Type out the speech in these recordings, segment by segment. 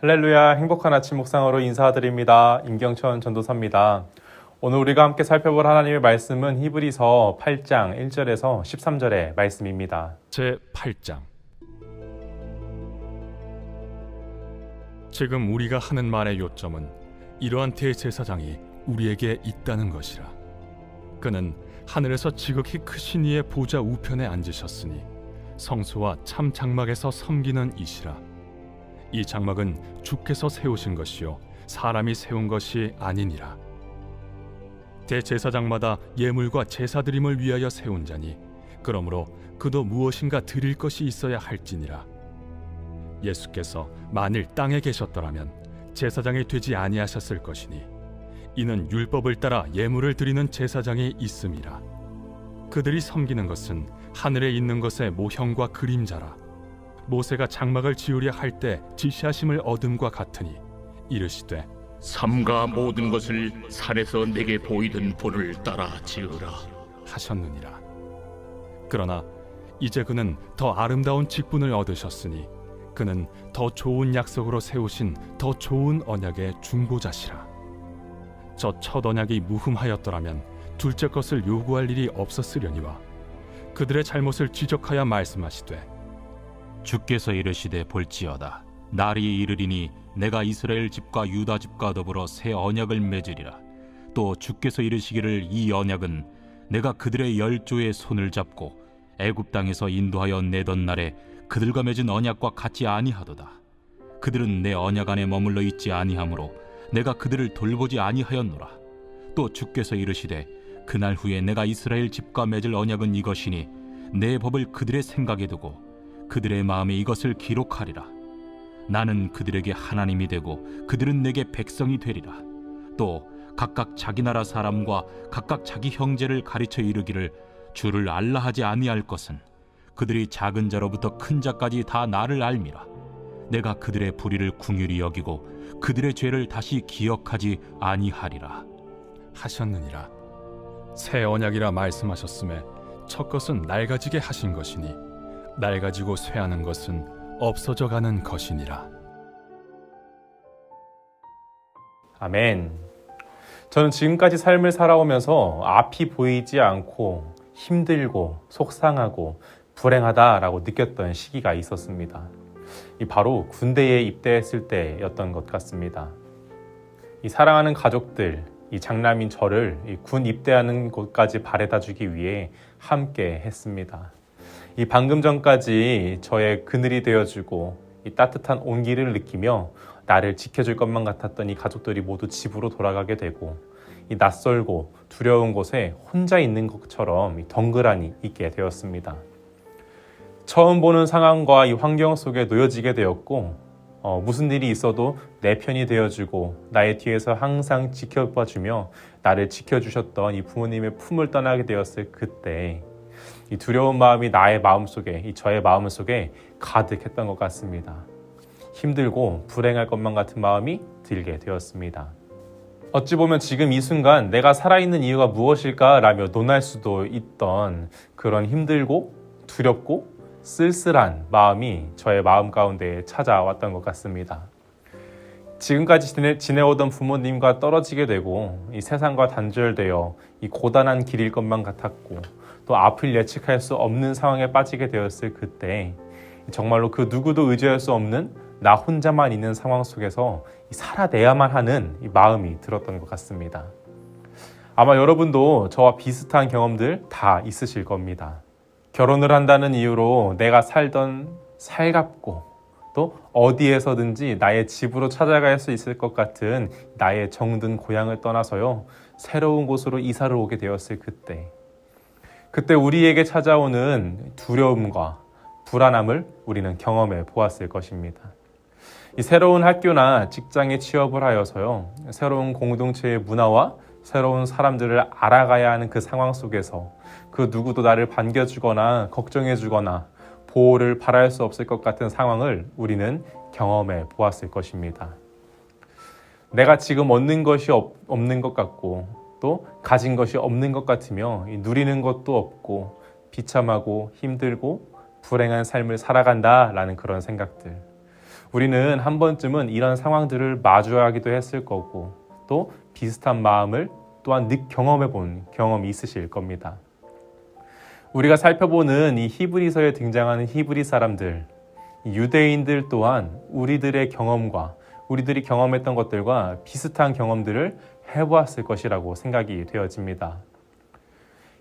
할렐루야, 행복한 아침 묵상으로 인사드립니다. 임경천 전도사입니다. 오늘 우리가 함께 살펴볼 하나님의 말씀은 히브리서 8장 1절에서 13절의 말씀입니다. 제8장. 지금 우리가 하는 말의 요점은 이러한 대제사장이 우리에게 있다는 것이라. 그는 하늘에서 지극히 크신 이의 보좌 우편에 앉으셨으니 성소와 참 장막에서 섬기는 이시라. 이 장막은 주께서 세우신 것이요 사람이 세운 것이 아니니라. 대제사장마다 예물과 제사드림을 위하여 세운 자니 그러므로 그도 무엇인가 드릴 것이 있어야 할지니라. 예수께서 만일 땅에 계셨더라면 제사장이 되지 아니하셨을 것이니 이는 율법을 따라 예물을 드리는 제사장이 있음이라. 그들이 섬기는 것은 하늘에 있는 것의 모형과 그림자라. 모세가 장막을 지으려 할 때 지시하심을 얻음과 같으니 이르시되 삼가 모든 것을 산에서 내게 보이던 본을 따라 지으라 하셨느니라. 그러나 이제 그는 더 아름다운 직분을 얻으셨으니 그는 더 좋은 약속으로 세우신 더 좋은 언약의 중보자시라. 저 첫 언약이 무흠하였더라면 둘째 것을 요구할 일이 없었으려니와 그들의 잘못을 지적하여 말씀하시되 주께서 이르시되 볼지어다 날이 이르리니 내가 이스라엘 집과 유다 집과 더불어 새 언약을 맺으리라. 또 주께서 이르시기를 이 언약은 내가 그들의 열조의 손을 잡고 애굽 땅에서 인도하여 내던 날에 그들과 맺은 언약과 같지 아니하도다. 그들은 내 언약 안에 머물러 있지 아니하므로 내가 그들을 돌보지 아니하였노라. 또 주께서 이르시되 그날 후에 내가 이스라엘 집과 맺을 언약은 이것이니 내 법을 그들의 생각에 두고 그들의 마음에 이것을 기록하리라. 나는 그들에게 하나님이 되고 그들은 내게 백성이 되리라. 또 각각 자기 나라 사람과 각각 자기 형제를 가르쳐 이르기를 주를 알라 하지 아니할 것은 그들이 작은 자로부터 큰 자까지 다 나를 알미라. 내가 그들의 불의를 궁휼히 여기고 그들의 죄를 다시 기억하지 아니하리라 하셨느니라. 새 언약이라 말씀하셨음에 첫 것은 낡아지게 하신 것이니 낡아지고 쇠하는 것은 없어져 가는 것이니라. 아멘. 저는 지금까지 삶을 살아오면서 앞이 보이지 않고 힘들고 속상하고 불행하다라고 느꼈던 시기가 있었습니다. 이 바로 군대에 입대했을 때였던 것 같습니다. 이 사랑하는 가족들, 이 장남인 저를 이 군 입대하는 곳까지 바래다주기 위해 함께 했습니다. 이 방금 전까지 저의 그늘이 되어주고 이 따뜻한 온기를 느끼며 나를 지켜줄 것만 같았던 이 가족들이 모두 집으로 돌아가게 되고 이 낯설고 두려운 곳에 혼자 있는 것처럼 덩그러니 있게 되었습니다. 처음 보는 상황과 이 환경 속에 놓여지게 되었고 무슨 일이 있어도 내 편이 되어주고 나의 뒤에서 항상 지켜봐주며 나를 지켜주셨던 이 부모님의 품을 떠나게 되었을 그때 이 두려운 마음이 나의 마음속에, 이 저의 마음속에 가득했던 것 같습니다. 힘들고 불행할 것만 같은 마음이 들게 되었습니다. 어찌 보면 지금 이 순간 내가 살아있는 이유가 무엇일까라며 논할 수도 있던 그런 힘들고 두렵고 쓸쓸한 마음이 저의 마음 가운데 찾아왔던 것 같습니다. 지금까지 지내오던 부모님과 떨어지게 되고 이 세상과 단절되어 이 고단한 길일 것만 같았고 또 앞을 예측할 수 없는 상황에 빠지게 되었을 그때 정말로 그 누구도 의지할 수 없는 나 혼자만 있는 상황 속에서 살아내야만 하는 이 마음이 들었던 것 같습니다. 아마 여러분도 저와 비슷한 경험들 다 있으실 겁니다. 결혼을 한다는 이유로 내가 살던 살갑고 또 어디에서든지 나의 집으로 찾아갈 수 있을 것 같은 나의 정든 고향을 떠나서요 새로운 곳으로 이사를 오게 되었을 그때 우리에게 찾아오는 두려움과 불안함을 우리는 경험해 보았을 것입니다. 이 새로운 학교나 직장에 취업을 하여서요 새로운 공동체의 문화와 새로운 사람들을 알아가야 하는 그 상황 속에서 그 누구도 나를 반겨주거나 걱정해주거나 보호를 바랄 수 없을 것 같은 상황을 우리는 경험해 보았을 것입니다. 내가 지금 얻는 것이 없는 것 같고 또 가진 것이 없는 것 같으며 누리는 것도 없고 비참하고 힘들고 불행한 삶을 살아간다라는 그런 생각들. 우리는 한 번쯤은 이런 상황들을 마주하기도 했을 거고 또 비슷한 마음을 또한 경험해 본 경험이 있으실 겁니다. 우리가 살펴보는 이 히브리서에 등장하는 히브리 사람들, 유대인들 또한 우리들의 경험과 우리들이 경험했던 것들과 비슷한 경험들을 해보았을 것이라고 생각이 되어집니다.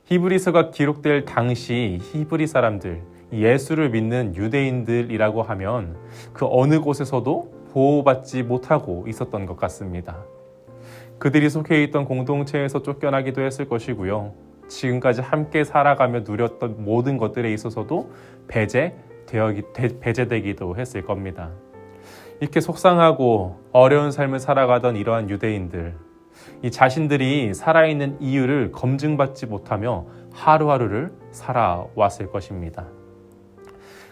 히브리서가 기록될 당시 히브리 사람들, 예수를 믿는 유대인들이라고 하면 그 어느 곳에서도 보호받지 못하고 있었던 것 같습니다. 그들이 속해 있던 공동체에서 쫓겨나기도 했을 것이고요. 지금까지 함께 살아가며 누렸던 모든 것들에 있어서도 배제되기도 했을 겁니다. 이렇게 속상하고 어려운 삶을 살아가던 이러한 유대인들, 이 자신들이 살아있는 이유를 검증받지 못하며 하루하루를 살아왔을 것입니다.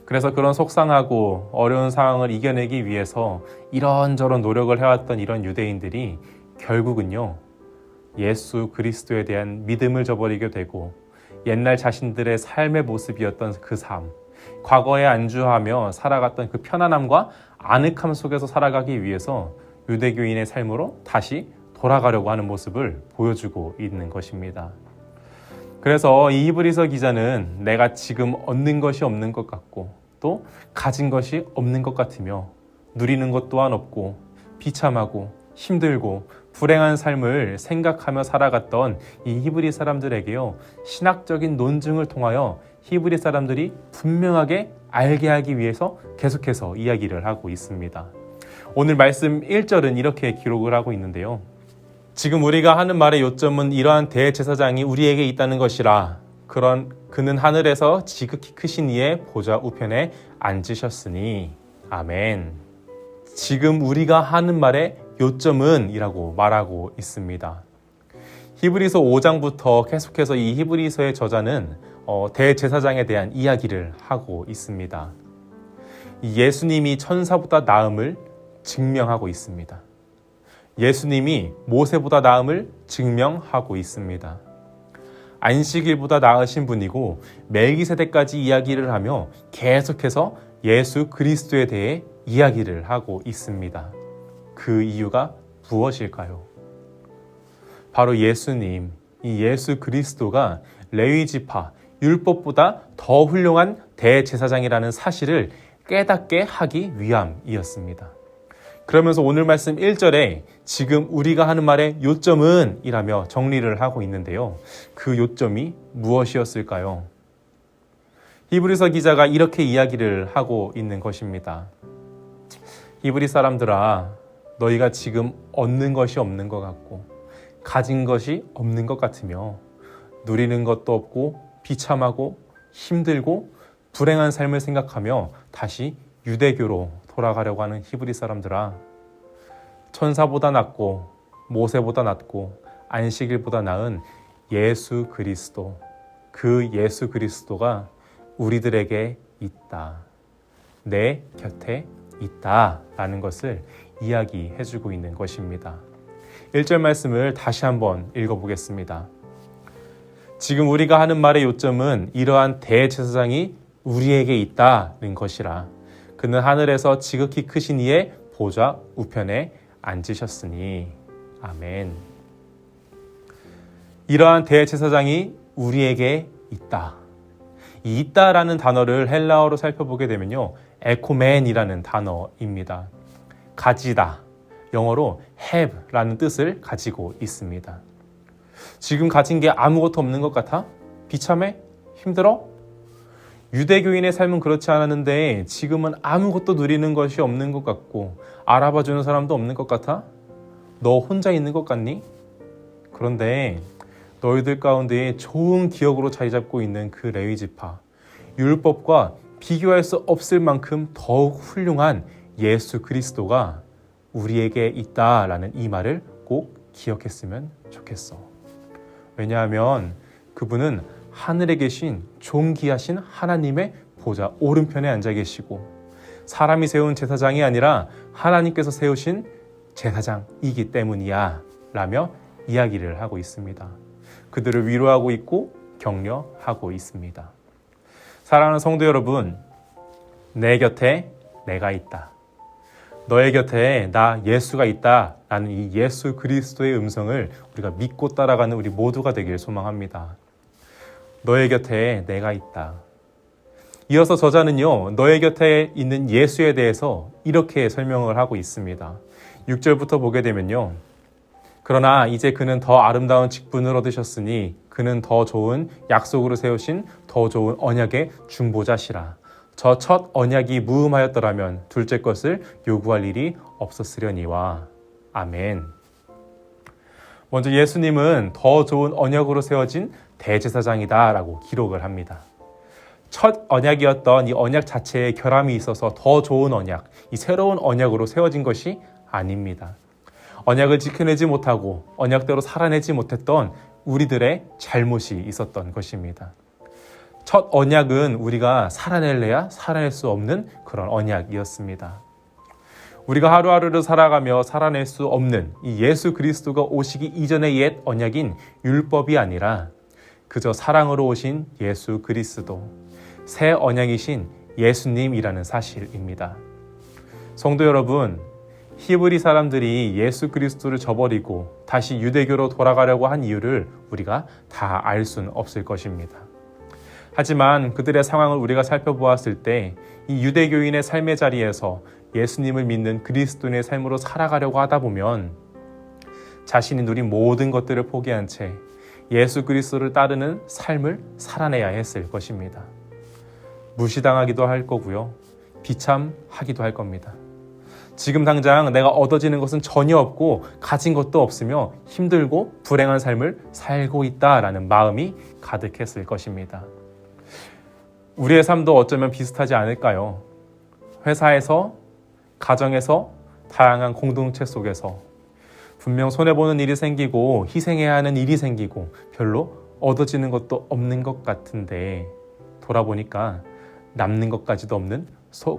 그래서 그런 속상하고 어려운 상황을 이겨내기 위해서 이런저런 노력을 해왔던 이런 유대인들이 결국은요, 예수 그리스도에 대한 믿음을 저버리게 되고 옛날 자신들의 삶의 모습이었던 그 삶, 과거에 안주하며 살아갔던 그 편안함과 아늑함 속에서 살아가기 위해서 유대교인의 삶으로 다시 돌아가려고 하는 모습을 보여주고 있는 것입니다. 그래서 이 히브리서 기자는 내가 지금 얻는 것이 없는 것 같고 또 가진 것이 없는 것 같으며 누리는 것 또한 없고 비참하고 힘들고 불행한 삶을 생각하며 살아갔던 이 히브리 사람들에게요, 신학적인 논증을 통하여 히브리 사람들이 분명하게 알게 하기 위해서 계속해서 이야기를 하고 있습니다. 오늘 말씀 1절은 이렇게 기록을 하고 있는데요. 지금 우리가 하는 말의 요점은 이러한 대제사장이 우리에게 있다는 것이라. 그는 하늘에서 지극히 크신 이의 보좌 우편에 앉으셨으니. 아멘. 지금 우리가 하는 말의 요점은 이라고 말하고 있습니다. 히브리서 5장부터 계속해서 이 히브리서의 저자는 대제사장에 대한 이야기를 하고 있습니다. 예수님이 천사보다 나음을 증명하고 있습니다. 예수님이 모세보다 나음을 증명하고 있습니다. 안식일보다 나으신 분이고 멜기세덱까지 이야기를 하며 계속해서 예수 그리스도에 대해 이야기를 하고 있습니다. 그 이유가 무엇일까요? 바로 예수님, 이 예수 그리스도가 레위 지파, 율법보다 더 훌륭한 대제사장이라는 사실을 깨닫게 하기 위함이었습니다. 그러면서 오늘 말씀 1절에 지금 우리가 하는 말의 요점은 이라며 정리를 하고 있는데요. 그 요점이 무엇이었을까요? 히브리서 기자가 이렇게 이야기를 하고 있는 것입니다. 히브리 사람들아, 너희가 지금 얻는 것이 없는 것 같고 가진 것이 없는 것 같으며 누리는 것도 없고 비참하고 힘들고 불행한 삶을 생각하며 다시 유대교로 돌아가려고 하는 히브리 사람들아, 천사보다 낫고 모세보다 낫고 안식일보다 나은 예수 그리스도, 그 예수 그리스도가 우리들에게 있다. 내 곁에 있다라는 것을 이야기해주고 있는 것입니다. 1절 말씀을 다시 한번 읽어보겠습니다. 지금 우리가 하는 말의 요점은 이러한 대제사장이 우리에게 있다는 것이라. 그는 하늘에서 지극히 크신 이의 보좌 우편에 앉으셨으니. 아멘. 이러한 대제사장이 우리에게 있다. 이 있다라는 단어를 헬라어로 살펴보게 되면요, 에코멘이라는 단어입니다. 가지다, 영어로 have라는 뜻을 가지고 있습니다. 지금 가진 게 아무것도 없는 것 같아? 비참해? 힘들어? 유대교인의 삶은 그렇지 않았는데 지금은 아무것도 누리는 것이 없는 것 같고 알아봐주는 사람도 없는 것 같아? 너 혼자 있는 것 같니? 그런데 너희들 가운데 좋은 기억으로 자리 잡고 있는 그 레위 지파, 율법과 비교할 수 없을 만큼 더욱 훌륭한 예수 그리스도가 우리에게 있다라는 이 말을 꼭 기억했으면 좋겠어. 왜냐하면 그분은 하늘에 계신 존귀하신 하나님의 보좌 오른편에 앉아 계시고 사람이 세운 제사장이 아니라 하나님께서 세우신 제사장이기 때문이야 라며 이야기를 하고 있습니다. 그들을 위로하고 있고 격려하고 있습니다. 사랑하는 성도 여러분, 내 곁에 내가 있다. 너의 곁에 나 예수가 있다 라는 이 예수 그리스도의 음성을 우리가 믿고 따라가는 우리 모두가 되길 소망합니다. 너의 곁에 내가 있다. 이어서 저자는요, 너의 곁에 있는 예수에 대해서 이렇게 설명을 하고 있습니다. 6절부터 보게 되면요, 그러나 이제 그는 더 아름다운 직분을 얻으셨으니 그는 더 좋은 약속으로 세우신 더 좋은 언약의 중보자시라. 저 첫 언약이 무음하였더라면 둘째 것을 요구할 일이 없었으려니와. 아멘. 먼저 예수님은 더 좋은 언약으로 세워진 대제사장이다 라고 기록을 합니다. 첫 언약이었던 이 언약 자체에 결함이 있어서 더 좋은 언약, 이 새로운 언약으로 세워진 것이 아닙니다. 언약을 지켜내지 못하고 언약대로 살아내지 못했던 우리들의 잘못이 있었던 것입니다. 첫 언약은 우리가 살아낼래야 살아낼 수 없는 그런 언약이었습니다. 우리가 하루하루를 살아가며 살아낼 수 없는 이 예수 그리스도가 오시기 이전의 옛 언약인 율법이 아니라 그저 사랑으로 오신 예수 그리스도, 새 언약이신 예수님이라는 사실입니다. 성도 여러분, 히브리 사람들이 예수 그리스도를 저버리고 다시 유대교로 돌아가려고 한 이유를 우리가 다 알 수는 없을 것입니다. 하지만 그들의 상황을 우리가 살펴보았을 때 이 유대교인의 삶의 자리에서 예수님을 믿는 그리스도인의 삶으로 살아가려고 하다 보면 자신이 누린 모든 것들을 포기한 채 예수 그리스도를 따르는 삶을 살아내야 했을 것입니다. 무시당하기도 할 거고요. 비참하기도 할 겁니다. 지금 당장 내가 얻어지는 것은 전혀 없고 가진 것도 없으며 힘들고 불행한 삶을 살고 있다라는 마음이 가득했을 것입니다. 우리의 삶도 어쩌면 비슷하지 않을까요? 회사에서, 가정에서, 다양한 공동체 속에서 분명 손해보는 일이 생기고 희생해야 하는 일이 생기고 별로 얻어지는 것도 없는 것 같은데 돌아보니까 남는 것까지도 없는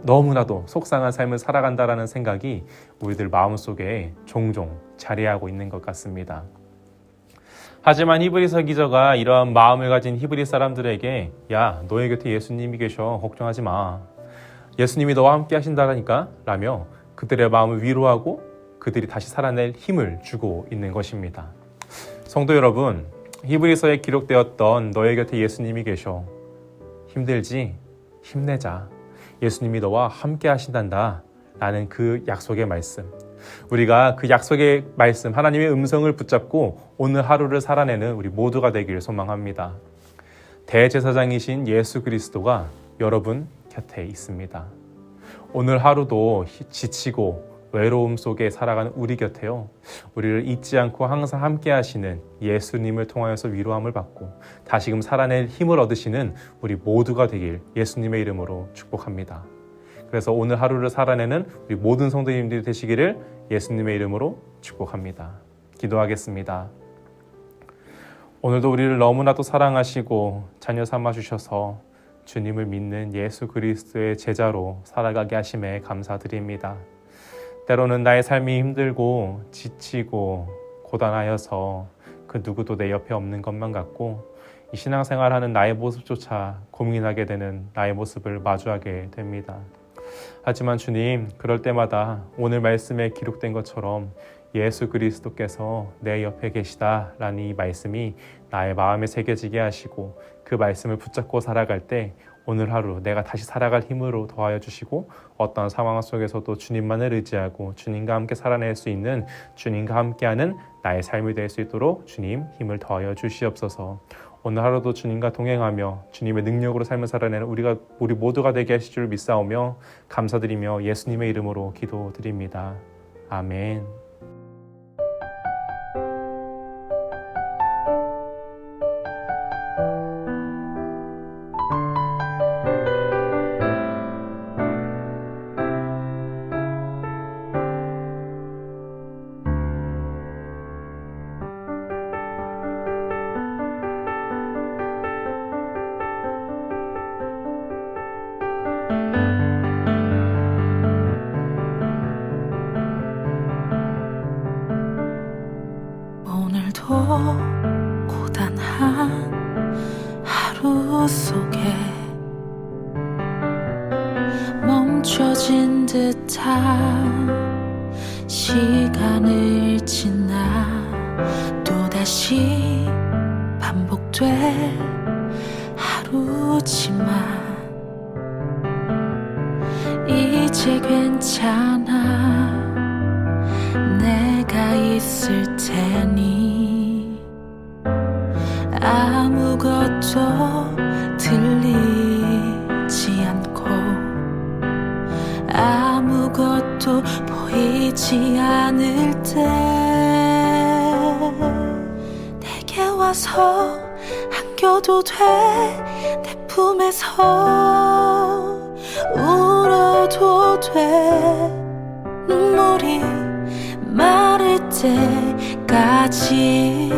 너무나도 속상한 삶을 살아간다라는 생각이 우리들 마음속에 종종 자리하고 있는 것 같습니다. 하지만 히브리서 기자가 이러한 마음을 가진 히브리 사람들에게 야, 너의 곁에 예수님이 계셔. 걱정하지 마. 예수님이 너와 함께 하신다라니까 라며 그들의 마음을 위로하고 그들이 다시 살아낼 힘을 주고 있는 것입니다. 성도 여러분, 히브리서에 기록되었던 너의 곁에 예수님이 계셔. 힘들지? 힘내자. 예수님이 너와 함께 하신단다 라는 그 약속의 말씀, 우리가 그 약속의 말씀, 하나님의 음성을 붙잡고 오늘 하루를 살아내는 우리 모두가 되기를 소망합니다. 대제사장이신 예수 그리스도가 여러분 곁에 있습니다. 오늘 하루도 지치고 외로움 속에 살아가는 우리 곁에요, 우리를 잊지 않고 항상 함께 하시는 예수님을 통하여서 위로함을 받고 다시금 살아낼 힘을 얻으시는 우리 모두가 되길 예수님의 이름으로 축복합니다. 그래서 오늘 하루를 살아내는 우리 모든 성도님들이 되시기를 예수님의 이름으로 축복합니다. 기도하겠습니다. 오늘도 우리를 너무나도 사랑하시고 자녀 삼아 주셔서 주님을 믿는 예수 그리스도의 제자로 살아가게 하심에 감사드립니다. 때로는 나의 삶이 힘들고 지치고 고단하여서 그 누구도 내 옆에 없는 것만 같고 이 신앙생활하는 나의 모습조차 고민하게 되는 나의 모습을 마주하게 됩니다. 하지만 주님, 그럴 때마다 오늘 말씀에 기록된 것처럼 예수 그리스도께서 내 옆에 계시다라는 이 말씀이 나의 마음에 새겨지게 하시고 그 말씀을 붙잡고 살아갈 때 오늘 하루 내가 다시 살아갈 힘으로 더하여 주시고 어떤 상황 속에서도 주님만을 의지하고 주님과 함께 살아낼 수 있는, 주님과 함께하는 나의 삶이 될 수 있도록 주님 힘을 더하여 주시옵소서. 오늘 하루도 주님과 동행하며 주님의 능력으로 삶을 살아내는 우리 모두가 되게 하실 줄 믿사오며 감사드리며 예수님의 이름으로 기도드립니다. 아멘. 오늘도 고단한 하루 속에 멈춰 멈춰진 듯한 시간을 지나 또다시 반복될 하루지만 이제 괜찮아. 내가 있을 테니 아무것도 들리지 않고 아무것도 보이지 않을 때 내게 와서 안겨도 돼. 내 품에서 울어도 돼. 눈물이 마를 때까지